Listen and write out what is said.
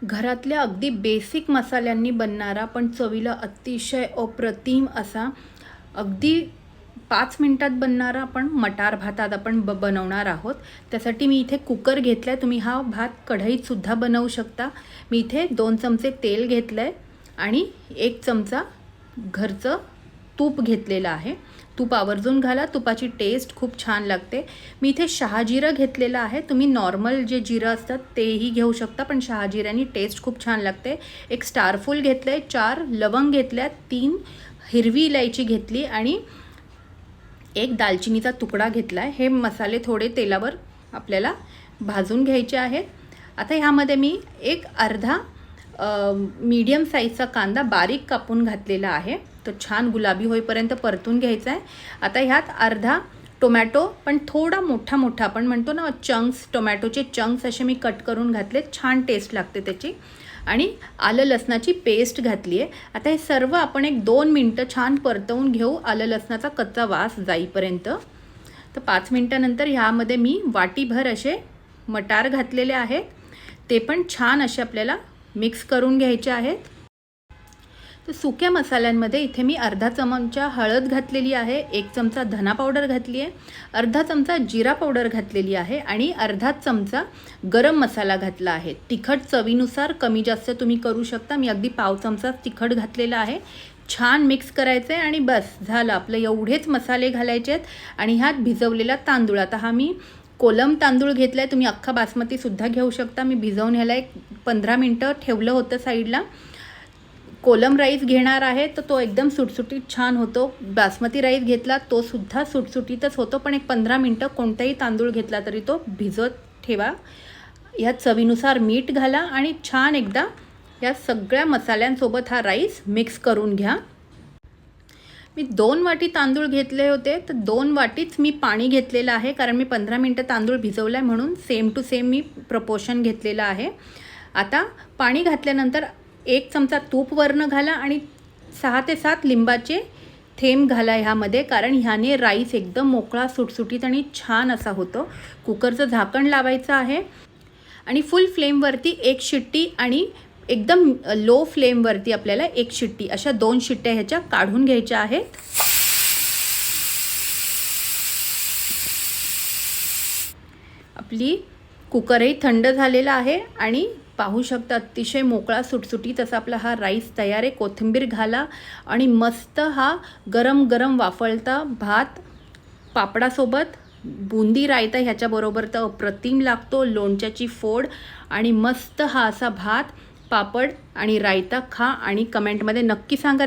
घरातल्या अगदी बेसिक मसाल्यांनी बनणारा पण चवीला अतिशय अप्रतिम असा अगदी 5 मिनिटात बनणारा आपण मटार भात आज आपण बनवणार आहोत। त्यासाठी मी इथे कुकर घेतलाय। तुम्ही हा भात कढईत सुद्धा बनवू शकता। मी इथे 2 चमचे तेल घेतलंय आणि 1 चमचा घरचं तूप घेतलेलं आहे। तूप आवर्जून घाला, तुपाची टेस्ट खूप छान लागते। मी इथे शहाजिरं घेतलेलं आहे। तुम्ही नॉर्मल जे जिरं असतात तेही घेऊ शकता, पण शहाजिऱ्यानी टेस्ट खूप छान लागते। एक स्टारफूल घेतलंय, 4 लवंग घेतल्यात, 3 हिरवी इलायची घेतली आणि एक दालचिनीचा तुकडा घेतलाय। हे मसाले थोडे तेलावर आपल्याला भाजून घ्यायचे आहेत। आता ह्यामध्ये मी एक अर्धा मीडियम साईजचा कांदा बारीक कापून घातलेला आहे। तो छान गुलाबी होईपर्यंत परतून घ्यायचा आहे। आता ह्यात अर्धा टोमॅटो, पण थोडा मोठा मोठा आपण म्हणतो ना चंक्स, टोमॅटोचे चंक्स असे मी कट करून घातले, छान टेस्ट लागते त्याची। आणि आलं लसणाची पेस्ट घातली आहे। आता हे सर्व आपण एक 2 मिनिटं छान परतवून घेऊ, आलं लसणाचा कच्चा वास जाईपर्यंत। तर 5 मिनिटानंतर ह्यामध्ये मी वाटीभर असे मटार घातलेले आहेत, ते पण छान असे आपल्याला मिक्स करून घ्यायचे आहेत। तर सुक्या मसाल्यांमध्ये इथे मी अर्धा चमचा हळद घातलेली आहे, 1 चमचा धना पावडर घातली आहे, अर्धा चमचा जिरा पावडर घातलेली आहे आणि अर्धा चमचा गरम मसाला घातला आहे। तिखट चवीनुसार कमी जास्त तुम्ही करू शकता। मी अगदी पाव चमचा तिखट घातलेला आहे। छान मिक्स करायचं आहे आणि बस झालं आपलं। एवढेच मसाले घालायचे आहेत आणि ह्यात भिजवलेला तांदूळ, आता हा मी कोलम तांदूळ घेतलाय, तुम्ही अख्खा बासमती सुद्धा घेऊ शकता। मी भिजवून ह्याला एक 15 मिनिटं ठेवलं होतं साईडला। कोलम राईस घेणार आहे तर तो एकदम सुटसुटीत छान होतो। बासमती राईस घेतला तो सुद्धा सुटसुटीतच होतो, पण एक 15 मिनिटं कोणताही तांदूळ घेतला तरी तो भिजत ठेवा। ह्यात चवीनुसार मीठ घाला आणि छान एकदा या सगळ्या मसाल्यांसोबत हा राईस मिक्स करून घ्या। मी 2 वाटी तांदूळ घेतले होते, तर 2 वाटीच मी पाणी घेतलेलं आहे, कारण मी 15 मिनिटं तांदूळ भिजवलाय म्हणून सेम टू सेम मी प्रपोर्शन घेतलेलं आहे। आता पाणी घातल्यानंतर 1 चमचा तूप वरनं घाला आणि 6 ते 7 लिंबाचे थेंब घाला ह्यामध्ये, कारण ह्याने राईस एकदम मोकळा सुटसुटीत आणि छान असा होतो। कुकरचं झाकण लावायचं आहे आणि फुल फ्लेमवरती 1 शिट्टी आणि एकदम लो फ्लेमवरती आपल्याला 1 शिट्टी, अशा 2 शिट्ट्या ह्याच्या काढून घ्यायच्या आहेत। आपली कुकरही थंड झालेला आहे आणि पाहू शकता अतिशय मोकळा सुटसुटीत असा आपला हा राईस तयार आहे। कोथिंबीर घाला आणि मस्त हा गरम गरम वाफळता भात पापडासोबत, बुंदी रायता ह्याच्याबरोबर तर अप्रतिम लागतो। लोणच्याची फोड आणि मस्त हा असा भात, पापड आणि रायता खा आणि कमेंटमध्ये नक्की सांगा